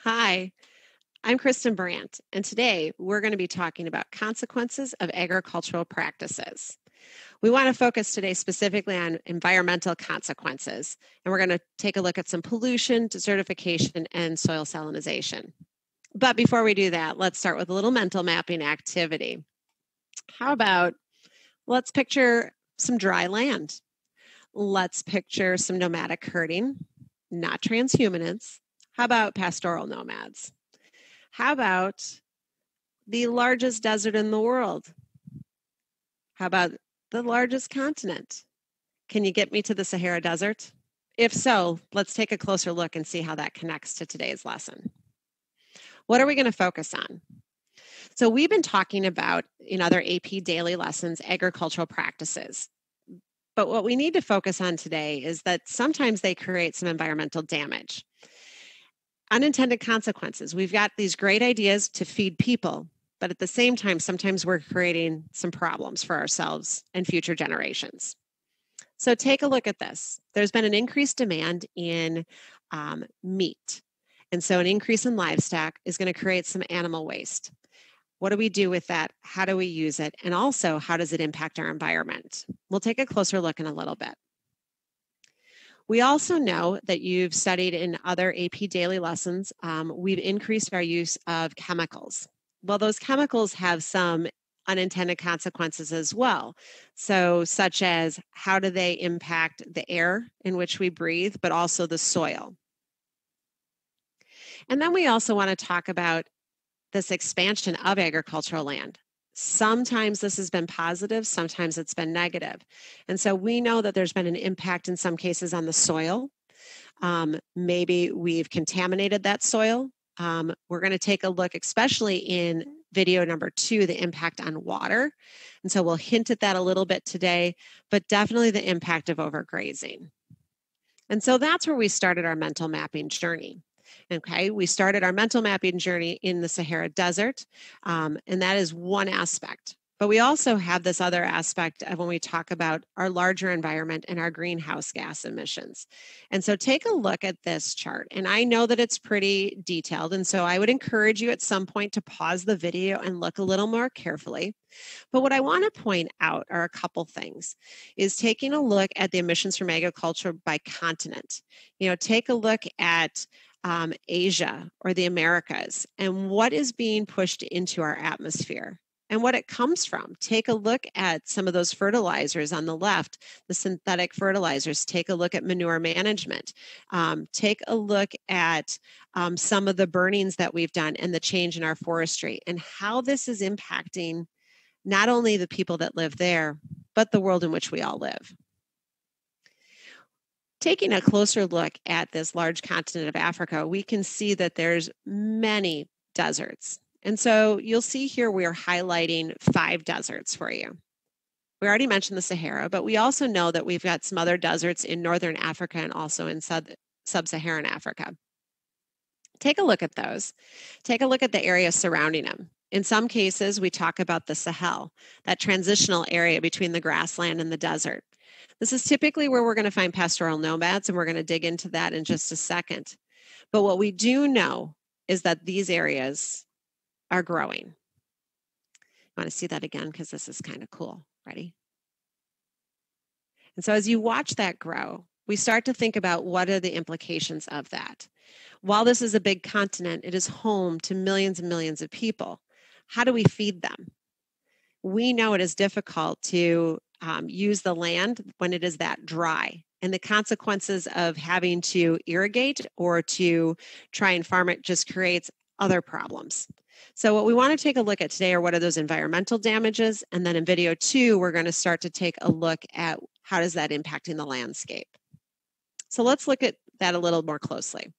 Hi, I'm Kristen Brandt, and today we're going to be talking about consequences of agricultural practices. We want to focus today specifically on environmental consequences, and we're going to take a look at some pollution, desertification, and soil salinization. But before we do that, let's start with a little mental mapping activity. How about let's picture some dry land. Let's picture some nomadic herding, not transhumanists. How about pastoral nomads? How about the largest desert in the world? How about the largest continent? Can you get me to the Sahara Desert? If so, let's take a closer look and see how that connects to today's lesson. What are we going to focus on? So we've been talking about, in other AP daily lessons, agricultural practices. But what we need to focus on today is that sometimes they create some environmental damage. Unintended consequences. We've got these great ideas to feed people, but at the same time, sometimes we're creating some problems for ourselves and future generations. So take a look at this. There's been an increased demand in meat. And so an increase in livestock is going to create some animal waste. What do we do with that? How do we use it? And also, how does it impact our environment? We'll take a closer look in a little bit. We also know that you've studied in other AP daily lessons, we've increased our use of chemicals. Well, those chemicals have some unintended consequences as well. So, such as how do they impact the air in which we breathe, but also the soil. And then we also want to talk about this expansion of agricultural land. Sometimes this has been positive, sometimes it's been negative. And so we know that there's been an impact in some cases on the soil. Maybe we've contaminated that soil. We're going to take a look, especially in video number 2, the impact on water. And so we'll hint at that a little bit today, but definitely the impact of overgrazing. And so that's where we started our mental mapping journey. Okay, we started our mental mapping journey in the Sahara Desert, and that is one aspect. But we also have this other aspect of when we talk about our larger environment and our greenhouse gas emissions. And so take a look at this chart. And I know that it's pretty detailed. And so I would encourage you at some point to pause the video and look a little more carefully. But what I want to point out are a couple things, is taking a look at the emissions from agriculture by continent. Take a look at Asia or the Americas and what is being pushed into our atmosphere and what it comes from. Take a look at some of those fertilizers on the left, the synthetic fertilizers. Take a look at manure management. Take a look at some of the burnings that we've done and the change in our forestry and how this is impacting not only the people that live there, but the world in which we all live. Taking a closer look at this large continent of Africa, we can see that there's many deserts. And so you'll see here we are highlighting 5 deserts for you. We already mentioned the Sahara, but we also know that we've got some other deserts in northern Africa and also in sub-Saharan Africa. Take a look at those. Take a look at the area surrounding them. In some cases, we talk about the Sahel, that transitional area between the grassland and the desert. This is typically where we're going to find pastoral nomads, and we're going to dig into that in just a second. But what we do know is that these areas are growing. I want to see that again because this is kind of cool. Ready? And so as you watch that grow, we start to think about what are the implications of that. While this is a big continent, it is home to millions and millions of people. How do we feed them? We know it is difficult to use the land when it is that dry. And the consequences of having to irrigate or to try and farm it just creates other problems. So what we want to take a look at today are what are those environmental damages. And then in video 2, we're going to start to take a look at how does that impacting the landscape. So let's look at that a little more closely.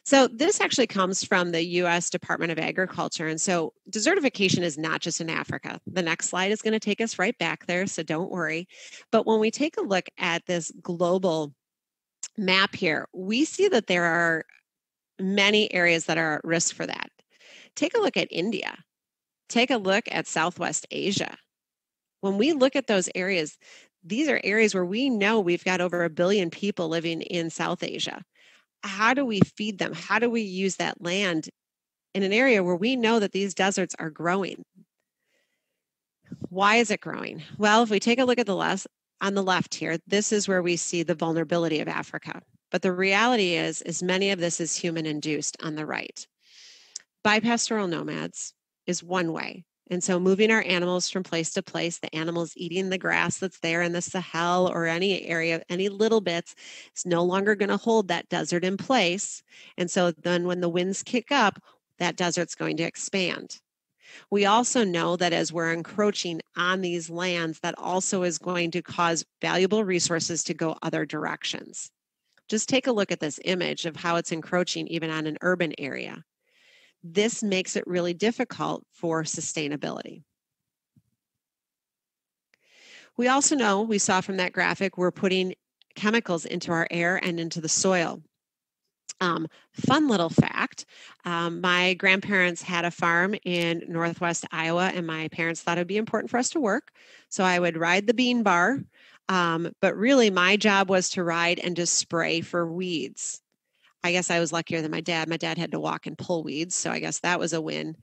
So this actually comes from the U.S. Department of Agriculture. And so desertification is not just in Africa. The next slide is going to take us right back there, so don't worry. But when we take a look at this global map here, we see that there are many areas that are at risk for that. Take a look at India. Take a look at Southwest Asia. When we look at those areas, these are areas where we know we've got over 1 billion people living in South Asia. how do we feed them? How do we use that land in an area where we know that these deserts are growing? Why is it growing? Well, if we take a look at on the left here, this is where we see the vulnerability of Africa. But the reality is many of this is human induced on the right. Bipastoral nomads is one way. And so moving our animals from place to place, the animals eating the grass that's there in the Sahel or any area, any little bits, is no longer going to hold that desert in place. And so then when the winds kick up, that desert's going to expand. We also know that as we're encroaching on these lands, that also is going to cause valuable resources to go other directions. Just take a look at this image of how it's encroaching even on an urban area. This makes it really difficult for sustainability. We also know, we saw from that graphic, we're putting chemicals into our air and into the soil. Fun little fact, my grandparents had a farm in Northwest Iowa, and my parents thought it would be important for us to work. So I would ride the bean bar, but really my job was to ride and just spray for weeds. I guess I was luckier than my dad. My dad had to walk and pull weeds, so I guess that was a win.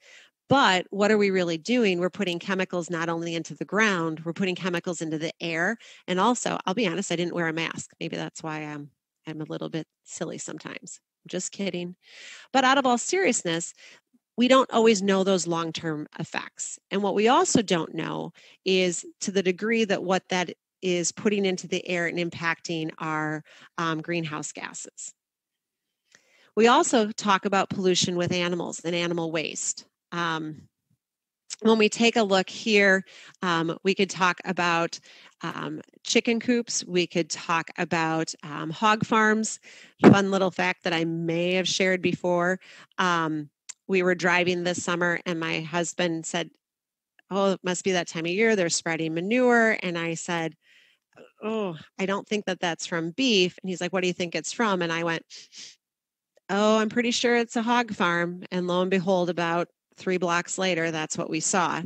But what are we really doing? We're putting chemicals not only into the ground, we're putting chemicals into the air. And also, I'll be honest, I didn't wear a mask. Maybe that's why I'm a little bit silly sometimes. Just kidding. But out of all seriousness, we don't always know those long-term effects. And what we also don't know is to the degree that what that is putting into the air and impacting our greenhouse gases. We also talk about pollution with animals and animal waste. When we take a look here, we could talk about chicken coops. We could talk about hog farms. Fun little fact that I may have shared before. We were driving this summer and my husband said, "Oh, it must be that time of year. They're spreading manure." And I said, "Oh, I don't think that that's from beef." And he's like, "What do you think it's from?" And I went, "Oh, I'm pretty sure it's a hog farm." And lo and behold, about 3 blocks later, that's what we saw.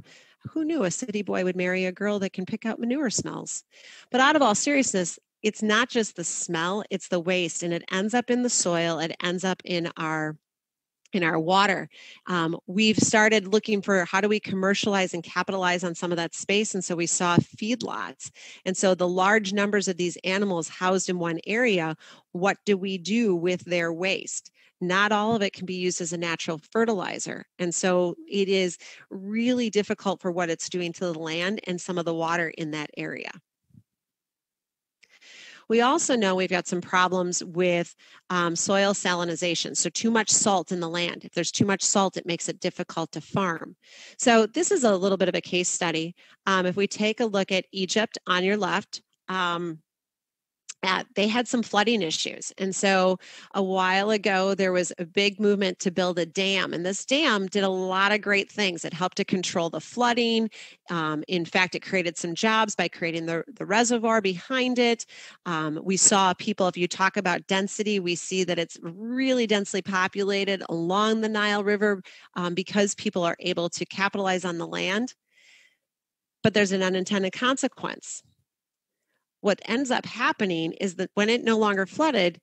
Who knew a city boy would marry a girl that can pick out manure smells? But out of all seriousness, it's not just the smell, it's the waste, and it ends up in the soil, it ends up in our water. We've started looking for how do we commercialize and capitalize on some of that space. And so we saw feedlots. And so the large numbers of these animals housed in one area, what do we do with their waste? Not all of it can be used as a natural fertilizer. And so it is really difficult for what it's doing to the land and some of the water in that area. We also know we've got some problems with soil salinization, so too much salt in the land. If there's too much salt, it makes it difficult to farm. So this is a little bit of a case study. If we take a look at Egypt on your left, they had some flooding issues. And so a while ago, there was a big movement to build a dam. And this dam did a lot of great things. It helped to control the flooding. In fact, it created some jobs by creating the reservoir behind it. We saw people, if you talk about density, we see that it's really densely populated along the Nile River because people are able to capitalize on the land. But there's an unintended consequence. What ends up happening is that when it no longer flooded,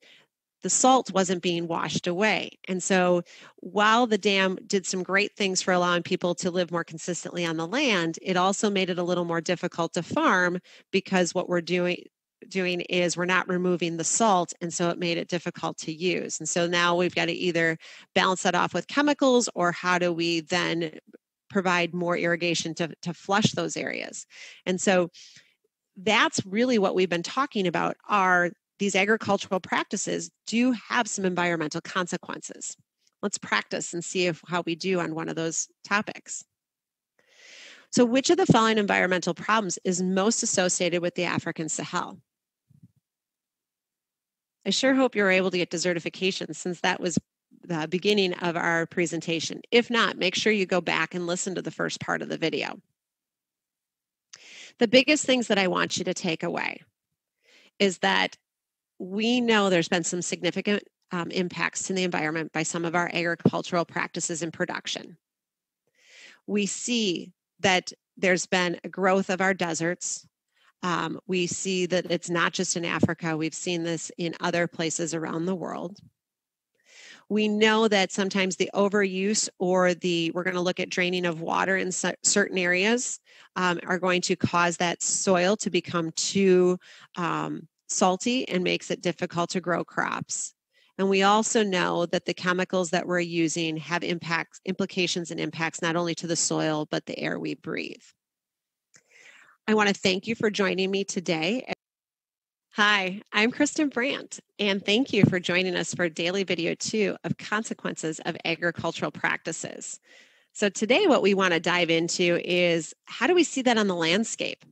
the salt wasn't being washed away. And so while the dam did some great things for allowing people to live more consistently on the land, it also made it a little more difficult to farm because what we're doing is we're not removing the salt, and so it made it difficult to use. And so now we've got to either balance that off with chemicals, or how do we then provide more irrigation to flush those areas? And so that's really what we've been talking about, are these agricultural practices do have some environmental consequences. Let's practice and see how we do on one of those topics. So which of the following environmental problems is most associated with the African Sahel? I sure hope you're able to get desertification, since that was the beginning of our presentation. If not, make sure you go back and listen to the first part of the video. The biggest things that I want you to take away is that we know there's been some significant impacts to the environment by some of our agricultural practices and production. We see that there's been a growth of our deserts. We see that it's not just in Africa. We've seen this in other places around the world. We know that sometimes the overuse or we're going to look at draining of water in certain areas are going to cause that soil to become too salty and makes it difficult to grow crops. And we also know that the chemicals that we're using have implications and impacts not only to the soil, but the air we breathe. I want to thank you for joining me today. Hi, I'm Kristen Brandt, and thank you for joining us for daily video 2 of Consequences of Agricultural Practices. So today what we want to dive into is how do we see that on the landscape?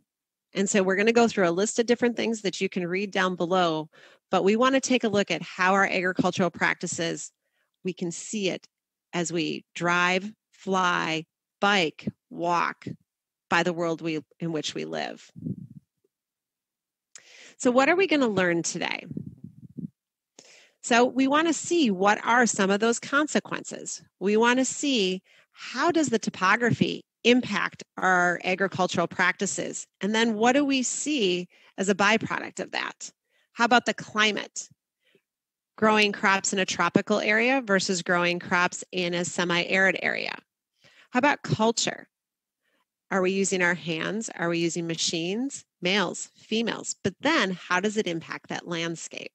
And so we're going to go through a list of different things that you can read down below, but we want to take a look at how our agricultural practices, we can see it as we drive, fly, bike, walk by the world in which we live. So what are we going to learn today? So we want to see what are some of those consequences. We want to see how does the topography impact our agricultural practices? And then what do we see as a byproduct of that? How about the climate? Growing crops in a tropical area versus growing crops in a semi-arid area. How about culture? Are we using our hands? Are we using machines? Males, females? But then how does it impact that landscape?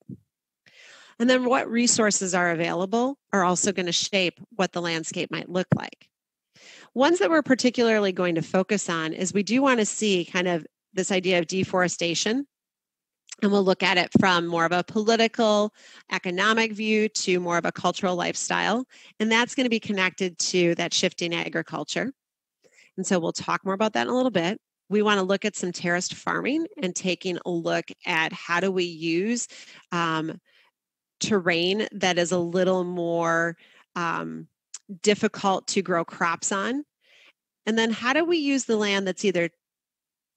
And then what resources are available are also going to shape what the landscape might look like. Ones that we're particularly going to focus on is we do want to see kind of this idea of deforestation. And we'll look at it from more of a political, economic view to more of a cultural lifestyle. And that's going to be connected to that shifting agriculture. And so we'll talk more about that in a little bit. We want to look at some terraced farming and taking a look at how do we use terrain that is a little more difficult to grow crops on. And then how do we use the land that's either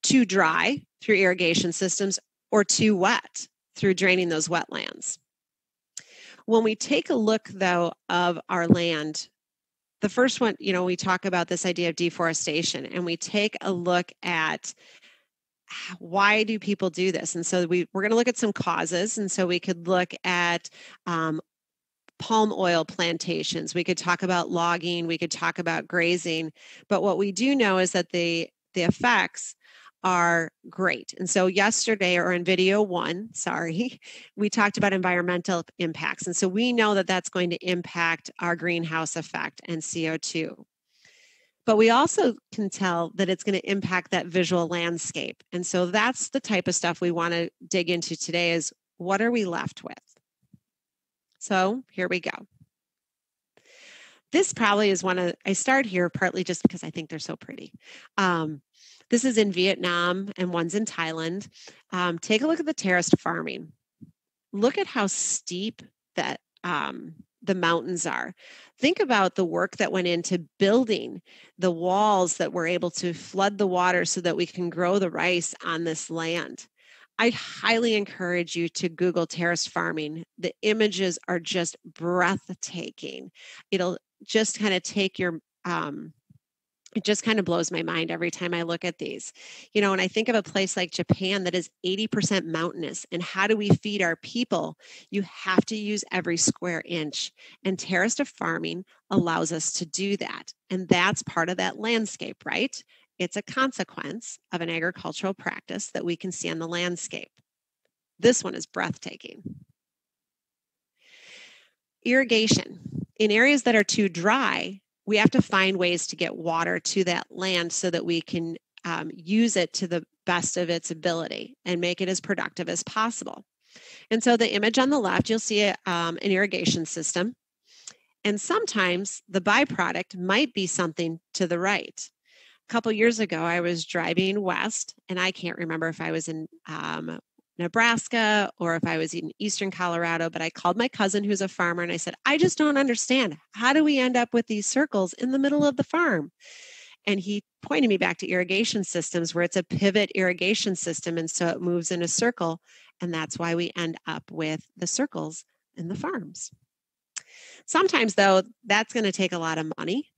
too dry through irrigation systems or too wet through draining those wetlands. When we take a look, though, of our land, the first one, we talk about this idea of deforestation, and we take a look at why do people do this? And so we're going to look at some causes. And so we could look at palm oil plantations. We could talk about logging. We could talk about grazing. But what we do know is that the effects are great. And so yesterday, or in video 1, we talked about environmental impacts. And so we know that that's going to impact our greenhouse effect and CO2. But we also can tell that it's going to impact that visual landscape. And so that's the type of stuff we want to dig into today is what are we left with? So here we go. This probably is I start here partly just because I think they're so pretty. This is in Vietnam and one's in Thailand. Take a look at the terraced farming. Look at how steep that the mountains are. Think about the work that went into building the walls that were able to flood the water so that we can grow the rice on this land. I'd highly encourage you to Google terraced farming. The images are just breathtaking. It'll just kind of take your it just kind of blows my mind every time I look at these. When I think of a place like Japan that is 80% mountainous, and how do we feed our people? You have to use every square inch. And terraced farming allows us to do that. And that's part of that landscape, right? It's a consequence of an agricultural practice that we can see on the landscape. This one is breathtaking. Irrigation. In areas that are too dry, we have to find ways to get water to that land so that we can use it to the best of its ability and make it as productive as possible. And so the image on the left, you'll see an irrigation system. And sometimes the byproduct might be something to the right. A couple years ago, I was driving west, and I can't remember if I was in Nebraska or if I was in eastern Colorado, but I called my cousin who's a farmer and I said, I just don't understand. How do we end up with these circles in the middle of the farm? And he pointed me back to irrigation systems where it's a pivot irrigation system. And so it moves in a circle. And that's why we end up with the circles in the farms. Sometimes, though, that's going to take a lot of money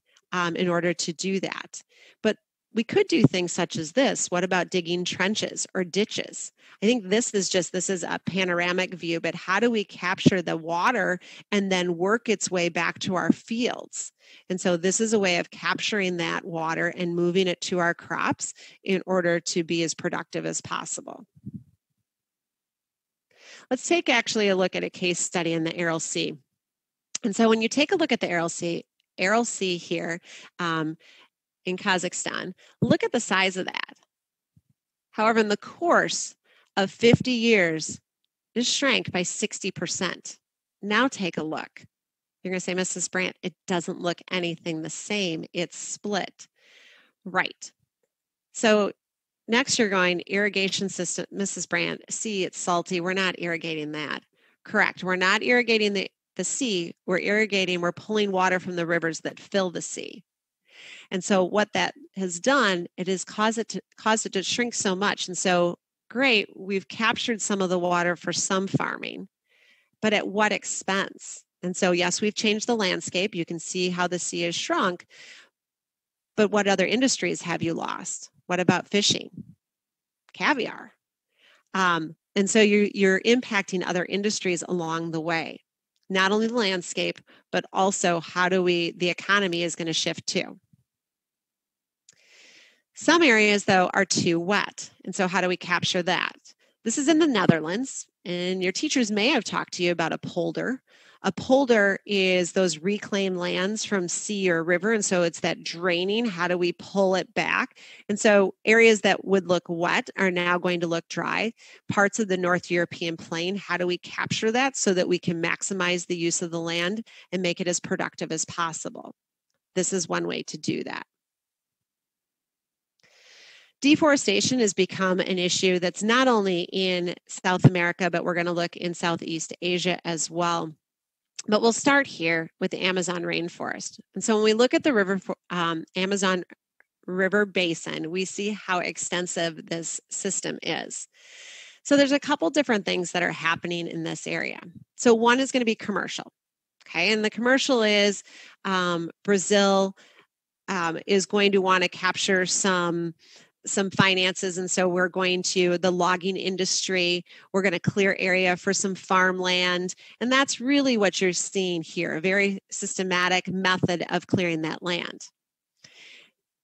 in order to do that. But we could do things such as this. What about digging trenches or ditches? I think this is a panoramic view, but how do we capture the water and then work its way back to our fields? And so this is a way of capturing that water and moving it to our crops in order to be as productive as possible. Let's take actually a look at a case study in the Aral Sea. And so when you take a look at the Aral Sea here in Kazakhstan, look at the size of that. However, in the course of 50 years, it shrank by 60%. Now take a look. You're going to say, Mrs. Brandt, it doesn't look anything the same. It's split. Right. So next you're going, irrigation system, Mrs. Brandt, see, it's salty. We're not irrigating that. Correct. We're not irrigating the sea. We're pulling water from the rivers that fill the sea. And so what that has done, it has caused it to shrink so much. And so, great, we've captured some of the water for some farming, but at what expense? And so, yes, we've changed the landscape. You can see how the sea has shrunk, but what other industries have you lost? What about fishing? Caviar. And so you're impacting other industries along the way. Not only the landscape, but also the economy is going to shift too. Some areas, though, are too wet. And so how do we capture that? This is in the Netherlands, and your teachers may have talked to you about a polder. A polder is those reclaimed lands from sea or river, and so it's that draining. How do we pull it back? And so areas that would look wet are now going to look dry. Parts of the North European plain, how do we capture that so that we can maximize the use of the land and make it as productive as possible? This is one way to do that. Deforestation has become an issue that's not only in South America, but we're going to look in Southeast Asia as well. But we'll start here with the Amazon rainforest. And so when we look at the Amazon River Basin, we see how extensive this system is. So there's a couple different things that are happening in this area. So one is going to be commercial. Okay, and the commercial is Brazil is going to want to capture some finances, and so we're going to the logging industry. We're going to clear area for some farmland, and that's really what you're seeing here, a very systematic method of clearing that land.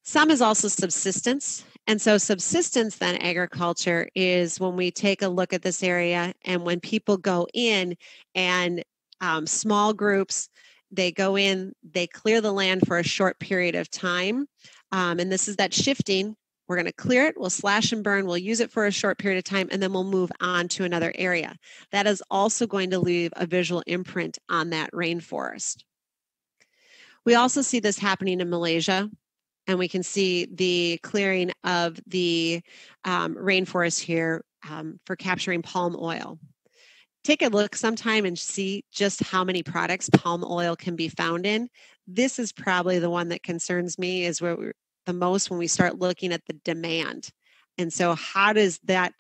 Some is also subsistence, and so subsistence then agriculture is when we take a look at this area and when people go in and small groups, they go in, they clear the land for a short period of time, and this is that shifting. We're going to clear it, we'll slash and burn, we'll use it for a short period of time, and then we'll move on to another area. That is also going to leave a visual imprint on that rainforest. We also see this happening in Malaysia, and we can see the clearing of the rainforest here for capturing palm oil. Take a look sometime and see just how many products palm oil can be found in. This is probably the one that concerns me, is where the most when we start looking at the demand. And so how does that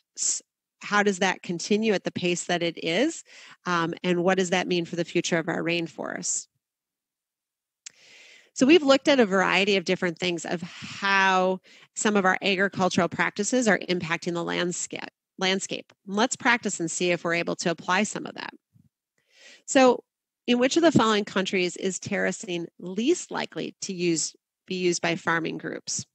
continue at the pace that it is? And what does that mean for the future of our rainforests? So we've looked at a variety of different things of how some of our agricultural practices are impacting the landscape. Let's practice and see if we're able to apply some of that. So in which of the following countries is terracing least likely to be used by farming groups?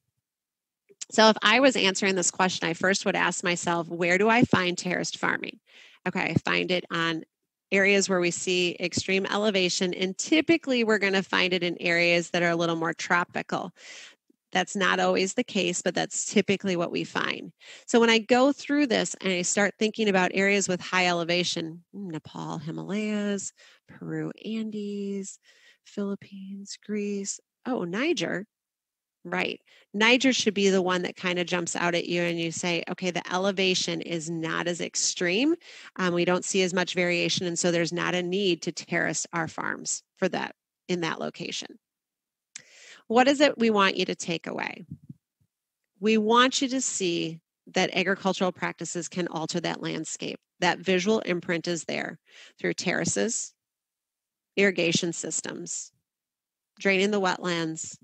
So if I was answering this question, I first would ask myself, where do I find terraced farming? Okay, I find it on areas where we see extreme elevation, and typically we're going to find it in areas that are a little more tropical. That's not always the case, but that's typically what we find. So when I go through this and I start thinking about areas with high elevation, Nepal, Himalayas, Peru, Andes, Philippines, Greece, Niger, right. Niger should be the one that kind of jumps out at you and you say, okay, the elevation is not as extreme. We don't see as much variation, and so there's not a need to terrace our farms for that in that location. What is it we want you to take away? We want you to see that agricultural practices can alter that landscape. That visual imprint is there through terraces, irrigation systems, draining the wetlands,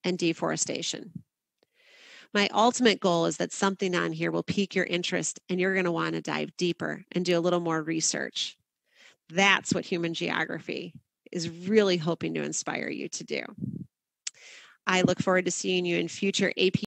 and deforestation. My ultimate goal is that something on here will pique your interest and you're going to want to dive deeper and do a little more research. That's what human geography is really hoping to inspire you to do. I look forward to seeing you in future AP